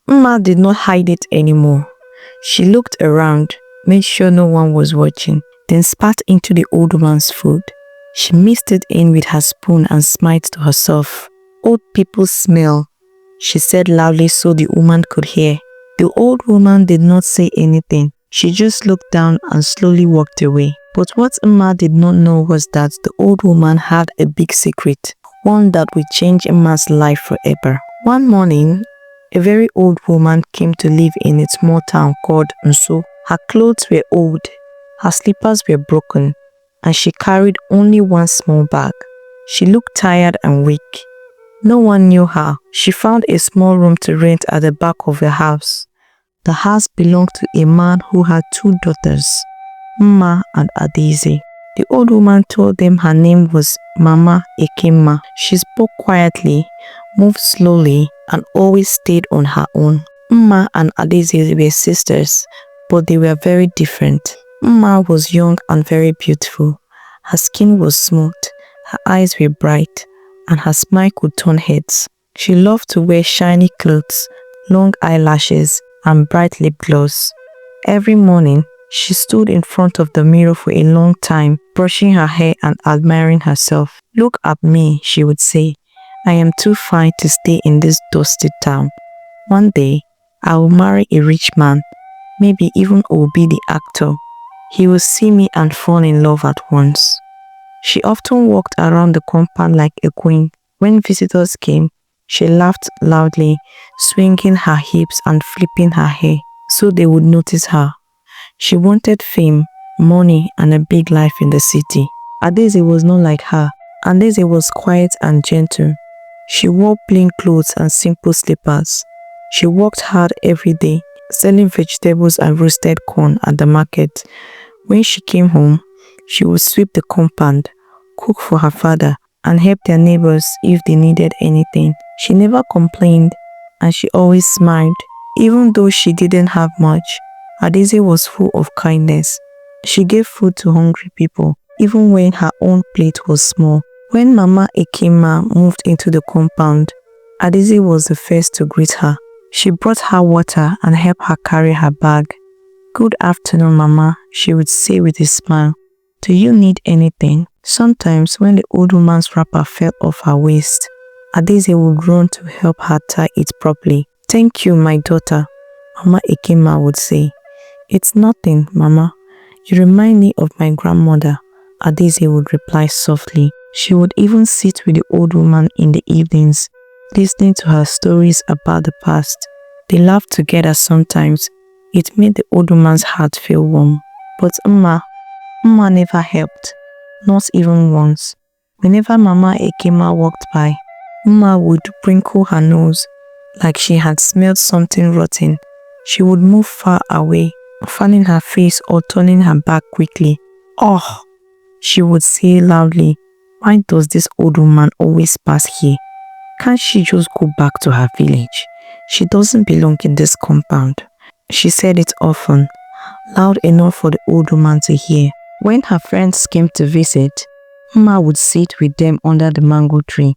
Mma did not hide it anymore. She looked around, made sure no one was watching, then spat into the old woman's food. She mixed it in with her spoon and smiled to herself. "Old people smell," she said loudly so the woman could hear. The old woman did not say anything. She just looked down and slowly walked away. But what Mma did not know was that the old woman had a big secret, one that would change Mma's life forever. One morning, a very old woman came to live in a small town called Nso. Her clothes were old, her slippers were broken, and she carried only one small bag. She looked tired and weak. No one knew her. She found a small room to rent at the back of the house. The house belonged to a man who had 2 daughters, Mma and Adaeze. The old woman told them her name was Mma Ekema. She spoke quietly, moved slowly, and always stayed on her own. Mma and Adaeze were sisters, but they were very different. Mma was young and very beautiful. Her skin was smooth, her eyes were bright, and her smile could turn heads. She loved to wear shiny clothes, long eyelashes, and bright lip gloss. Every morning, she stood in front of the mirror for a long time, brushing her hair and admiring herself. "Look at me," she would say. "I am too fine to stay in this dusty town. One day, I will marry a rich man. Maybe even Obi the actor. He will see me and fall in love at once." She often walked around the compound like a queen. When visitors came, she laughed loudly, swinging her hips and flipping her hair so they would notice her. She wanted fame, money, and a big life in the city. Adaeze was not like her. Adaeze was quiet and gentle. She wore plain clothes and simple slippers. She worked hard every day, selling vegetables and roasted corn at the market. When she came home, she would sweep the compound, cook for her father, and help their neighbors if they needed anything. She never complained, and she always smiled. Even though she didn't have much, Adaeze was full of kindness. She gave food to hungry people, even when her own plate was small. When Mma Ekema moved into the compound, Adaeze was the first to greet her. She brought her water and helped her carry her bag. "Good afternoon, Mama," she would say with a smile. "Do you need anything?" Sometimes, when the old woman's wrapper fell off her waist, Adaeze would run to help her tie it properly. "Thank you, my daughter," Mma Ekema would say. "It's nothing, Mama. You remind me of my grandmother," Adaeze would reply softly. She would even sit with the old woman in the evenings, listening to her stories about the past. They laughed together sometimes. It made the old woman's heart feel warm. But Mma never helped, not even once. Whenever Mma Ekema walked by, Mma would wrinkle her nose like she had smelled something rotten. She would move far away, fanning her face or turning her back quickly. "Oh," she would say loudly, "why does this old woman always pass here? Can't she just go back to her village? She doesn't belong in this compound." She said it often, loud enough for the old woman to hear. When her friends came to visit, Mma would sit with them under the mango tree,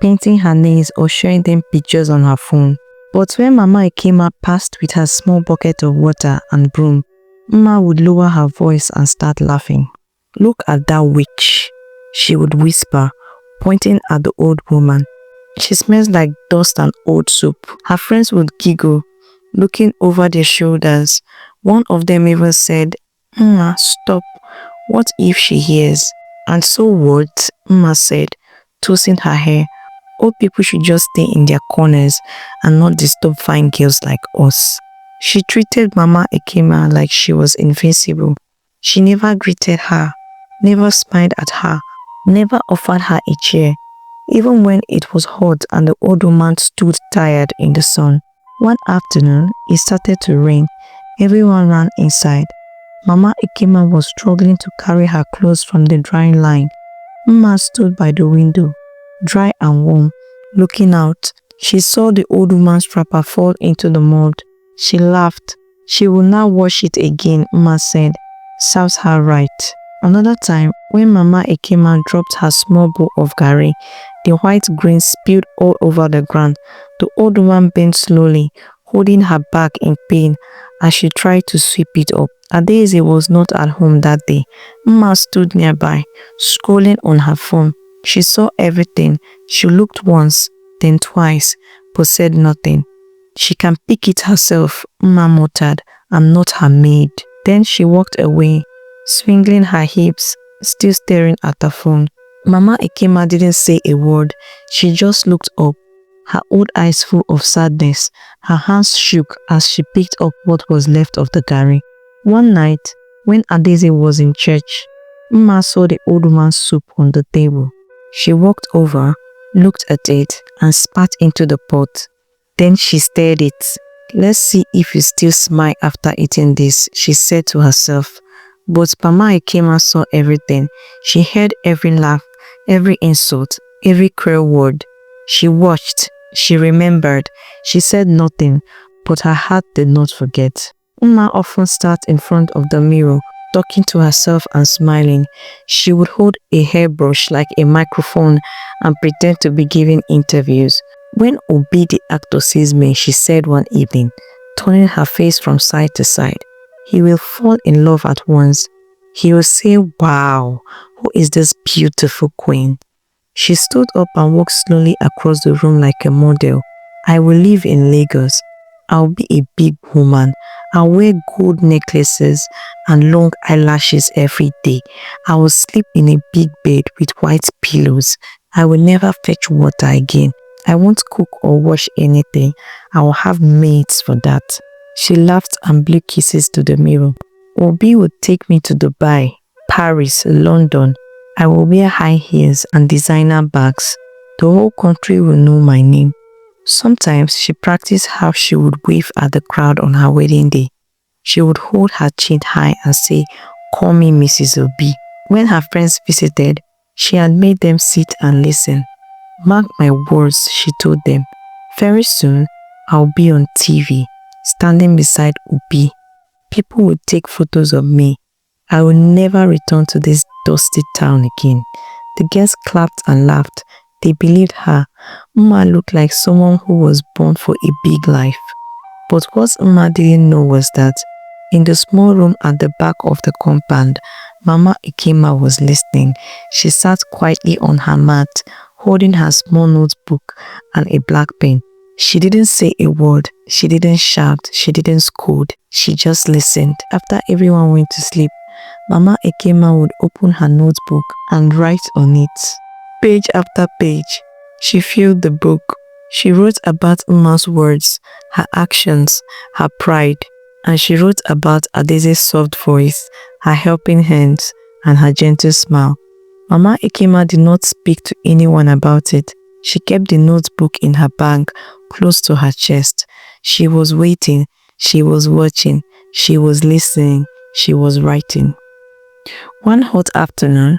painting her nails or showing them pictures on her phone. But when Mma Ekema passed with her small bucket of water and broom, Mma would lower her voice and start laughing. "Look at that witch," she would whisper, pointing at the old woman. "She smells like dust and old soup." Her friends would giggle, looking over their shoulders. One of them even said, "Mma, stop. What if she hears?" "And so what?" Mma said, tossing her hair. "Old people should just stay in their corners and not disturb fine girls like us." She treated Mma Ekema like she was invincible. She never greeted her, never smiled at her, never offered her a chair, even when it was hot and the old woman stood tired in the sun. One afternoon, it started to rain. Everyone ran inside. Mma Ekema was struggling to carry her clothes from the drying line. Mma stood by the window, dry and warm, looking out. She saw the old woman's wrapper fall into the mud. She laughed. "She will now wash it again," Mma said. "Serves her right." Another time, when Mma Ekema dropped her small bowl of garri, the white grain spilled all over the ground. The old woman bent slowly, holding her back in pain as she tried to sweep it up. Adaeze was not at home that day. Mma stood nearby, scrolling on her phone. She saw everything. She looked once, then twice, but said nothing. "She can pick it herself," Mma muttered. "I'm not her maid." Then she walked away, swinging her hips, still staring at her phone. Mama Ekema didn't say a word. She just looked up, her old eyes full of sadness. Her hands shook as she picked up what was left of the garri. One night, when Adaeze was in church, Mma saw the old woman's soup on the table. She walked over, looked at it, and spat into the pot. Then she stirred it. "Let's see if you still smile after eating this," she said to herself. But Mama Ekema saw everything. She heard every laugh, every insult, every cruel word. She watched, she remembered, she said nothing, but her heart did not forget. Mma often sat in front of the mirror, talking to herself and smiling. She would hold a hairbrush like a microphone and pretend to be giving interviews. "When Obi the actor sees me," she said one evening, turning her face from side to side, "he will fall in love at once. He will say, 'Wow, who is this beautiful queen?'" She stood up and walked slowly across the room like a model. "I will live in Lagos. I'll be a big woman. I'll wear gold necklaces and long eyelashes every day. I will sleep in a big bed with white pillows. I will never fetch water again. I won't cook or wash anything. I will have maids for that." She laughed and blew kisses to the mirror. "Obi would take me to Dubai, Paris, London. I will wear high heels and designer bags. The whole country will know my name." Sometimes she practiced how she would wave at the crowd on her wedding day. She would hold her chin high and say, "Call me Mrs. Obi." When her friends visited, she had made them sit and listen. "Mark my words," she told them. "Very soon, I'll be on TV, standing beside Obi. People will take photos of me. I will never return to this dusty town again." The girls clapped and laughed. They believed her. Mma looked like someone who was born for a big life. But what Mma didn't know was that in the small room at the back of the compound, Mama Ekema was listening. She sat quietly on her mat, holding her small notebook and a black pen. She didn't say a word. She didn't shout. She didn't scold. She just listened. After everyone went to sleep, Mama Ekema would open her notebook and write on it. Page after page, she filled the book. She wrote about Mma's words, her actions, her pride, and she wrote about Adaeze's soft voice, her helping hands, and her gentle smile. Mama Ekema did not speak to anyone about it. She kept the notebook in her bag, close to her chest. She was waiting, she was watching, she was listening, she was writing. One hot afternoon,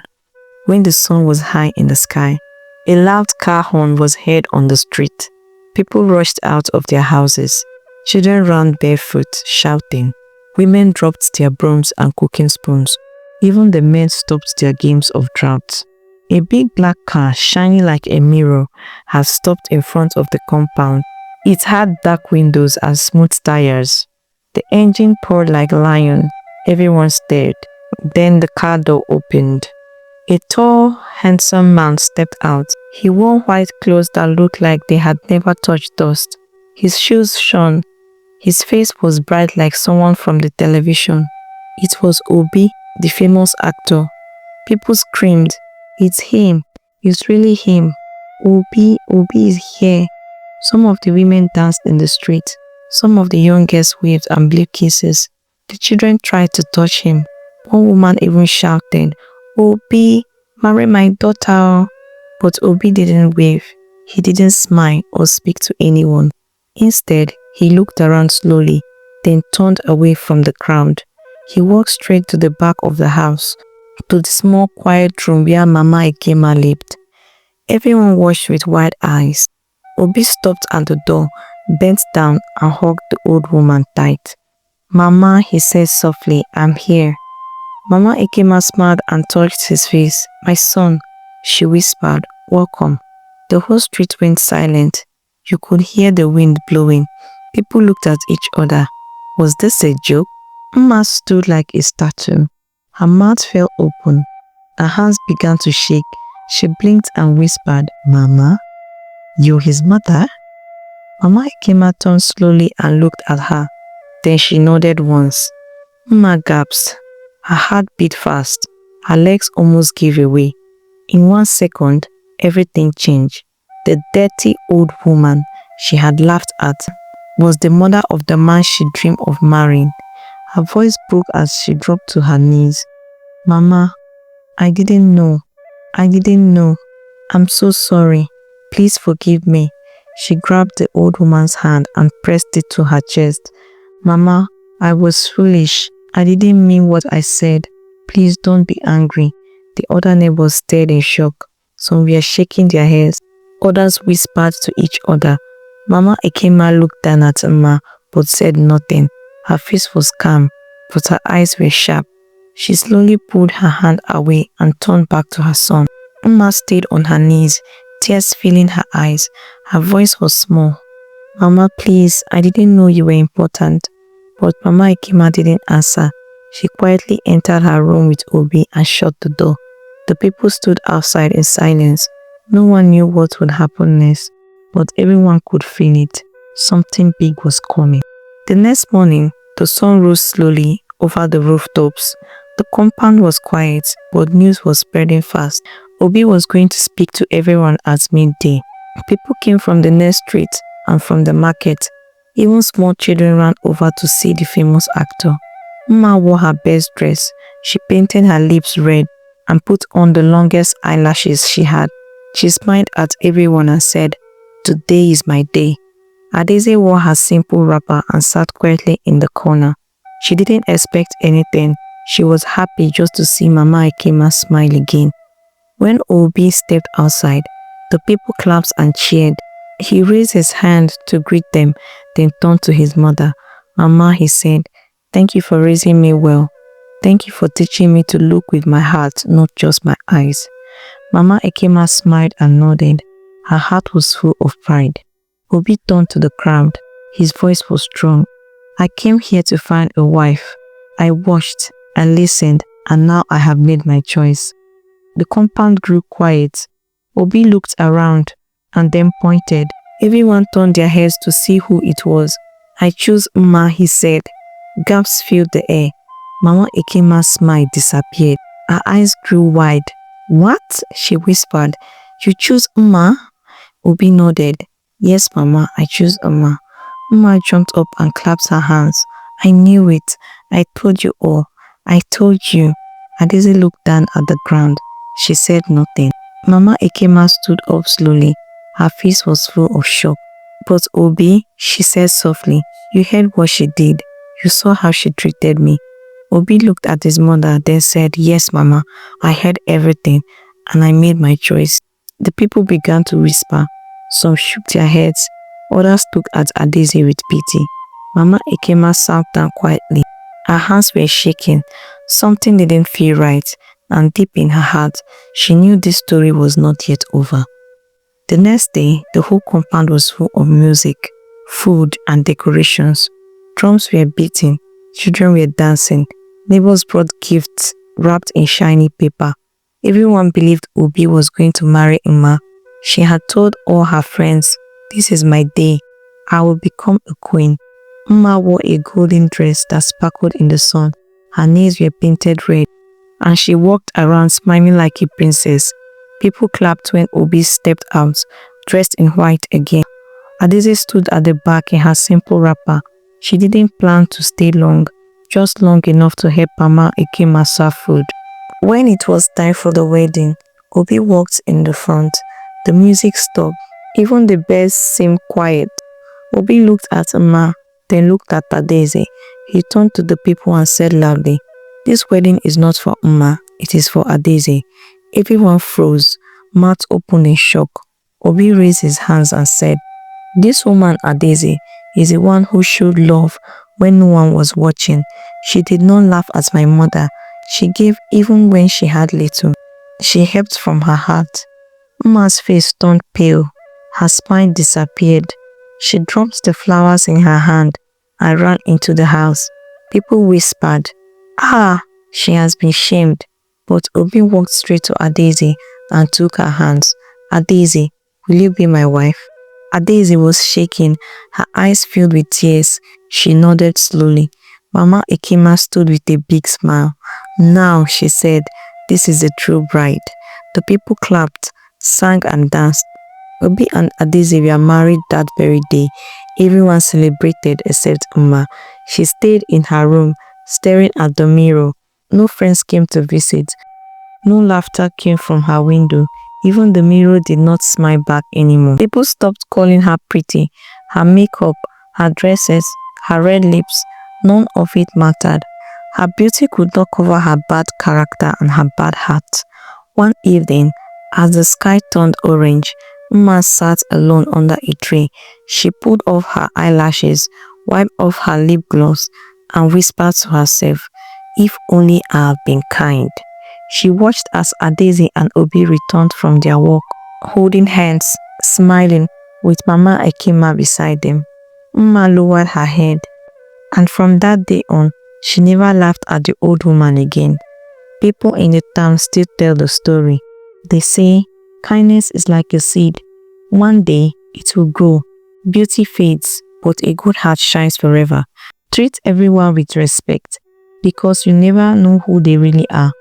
when the sun was high in the sky, a loud car horn was heard on the street. People rushed out of their houses. Children ran barefoot, shouting. Women dropped their brooms and cooking spoons. Even the men stopped their games of draughts. A big black car, shining like a mirror, had stopped in front of the compound. It had dark windows and smooth tires. The engine purred like a lion. Everyone stared. Then the car door opened. A tall, handsome man stepped out. He wore white clothes that looked like they had never touched dust. His shoes shone. His face was bright like someone from the television. It was Obi, the famous actor. People screamed, "It's him! It's really him! Obi is here!" Some of the women danced in the street. Some of the young girls waved and blew kisses. The children tried to touch him. One woman even shouted, "Obi, marry my daughter." But Obi didn't wave. He didn't smile or speak to anyone. Instead, he looked around slowly, then turned away from the crowd. He walked straight to the back of the house, to the small quiet room where Mama Ekema lived. Everyone watched with wide eyes. Obi stopped at the door, bent down and hugged the old woman tight. "Mama," he said softly, "I'm here." Mama Ekema smiled and touched his face. "My son," she whispered, "welcome." The whole street went silent. You could hear the wind blowing. People looked at each other. Was this a joke? Mma stood like a statue. Her mouth fell open. Her hands began to shake. She blinked and whispered, "Mama, you're his mother?" Mama Ekema turned slowly and looked at her. Then she nodded once. Mma gasped. Her heart beat fast. Her legs almost gave away. In 1 second, everything changed. The dirty old woman she had laughed at was the mother of the man she dreamed of marrying. Her voice broke as she dropped to her knees. "Mama, I didn't know. I didn't know. I'm so sorry. Please forgive me." She grabbed the old woman's hand and pressed it to her chest. "Mama, I was foolish. I didn't mean what I said. Please don't be angry." The other neighbors stared in shock. Some were shaking their heads. Others whispered to each other. Mama Ekema looked down at Mma but said nothing. Her face was calm, but her eyes were sharp. She slowly pulled her hand away and turned back to her son. Mma stayed on her knees, tears filling her eyes. Her voice was small. "Mama, please, I didn't know you were important." But Mama Ekema didn't answer. She quietly entered her room with Obi and shut the door. The people stood outside in silence. No one knew what would happen next, but everyone could feel it. Something big was coming. The next morning, the sun rose slowly over the rooftops. The compound was quiet, but news was spreading fast. Obi was going to speak to everyone at midday. People came from the next street and from the market. Even small children ran over to see the famous actor. Mma wore her best dress. She painted her lips red and put on the longest eyelashes she had. She smiled at everyone and said, "Today is my day." Adaeze wore her simple wrapper and sat quietly in the corner. She didn't expect anything. She was happy just to see Mama Ekema smile again. When Obi stepped outside, the people clapped and cheered. He raised his hand to greet them, then turned to his mother. "Mama," he said, "thank you for raising me well. Thank you for teaching me to look with my heart, not just my eyes." Mama Ekema smiled and nodded. Her heart was full of pride. Obi turned to the crowd. His voice was strong. "I came here to find a wife. I watched, I listened, and now I have made my choice." The compound grew quiet. Obi looked around and then pointed. Everyone turned their heads to see who it was. "I choose Mma," he said. Gasps filled the air. Mama Ekema's smile disappeared. Her eyes grew wide. "What?" she whispered. "You choose Mma?" Obi nodded. "Yes, Mama, I choose Mma." Mma jumped up and clapped her hands. "I knew it. I told you all. I told you." Adaeze looked down at the ground. She said nothing. Mama Ekema stood up slowly. Her face was full of shock. "But Obi," she said softly, "you heard what she did. You saw how she treated me." Obi looked at his mother, then said, "Yes, Mama, I heard everything, and I made my choice." The people began to whisper. Some shook their heads. Others looked at Adaeze with pity. Mama Ekema sat down quietly. Her hands were shaking. Something didn't feel right, and deep in her heart, she knew this story was not yet over. The next day, the whole compound was full of music, food, and decorations. Drums were beating. Children were dancing. Neighbors brought gifts wrapped in shiny paper. Everyone believed Obi was going to marry Mma. She had told all her friends, "This is my day. I will become a queen." Mma wore a golden dress that sparkled in the sun. Her nails were painted red, and she walked around smiling like a princess. People clapped when Obi stepped out, dressed in white again. Adaeze stood at the back in her simple wrapper. She didn't plan to stay long, just long enough to help Mama Ekema serve food. When it was time for the wedding, Obi walked in the front. The music stopped. Even the birds seemed quiet. Obi looked at Mma, then looked at Adaeze. He turned to the people and said loudly, "This wedding is not for Mma, it is for Adaeze." Everyone froze, mouth open in shock. Obi raised his hands and said, "This woman, Adaeze, is the one who showed love when no one was watching. She did not laugh at my mother. She gave even when she had little. She helped from her heart." Mma's face turned pale. Her smile disappeared. She dropped the flowers in her hand and ran into the house. People whispered, "Ah, she has been shamed." But Obi walked straight to Adaeze and took her hands. "Adaeze, will you be my wife?" Adaeze was shaking, her eyes filled with tears. She nodded slowly. Mama Ekima stood with a big smile. "Now," she said, "this is the true bride." The people clapped, sang and danced. Obi and Adaeze were married that very day. Everyone celebrated except Mma. She stayed in her room, staring at the mirror. No friends came to visit. No laughter came from her window. Even the mirror did not smile back anymore. People stopped calling her pretty. Her makeup, her dresses, her red lips, none of it mattered. Her beauty could not cover her bad character and her bad heart. One evening, as the sky turned orange, Mma sat alone under a tree. She pulled off her eyelashes, wiped off her lip gloss, and whispered to herself, "If only I had been kind." She watched as Adaeze and Obi returned from their walk, holding hands, smiling, with Mama Ekima beside them. Mma lowered her head, and from that day on, she never laughed at the old woman again. People in the town still tell the story. They say, kindness is like a seed. One day, it will grow. Beauty fades, but a good heart shines forever. Treat everyone with respect, because you never know who they really are.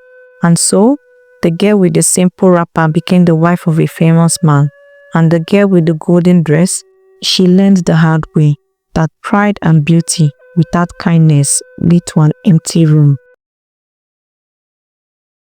And so, the girl with the simple wrapper became the wife of a famous man. And the girl with the golden dress, she learned the hard way that pride and beauty without kindness lead to an empty room.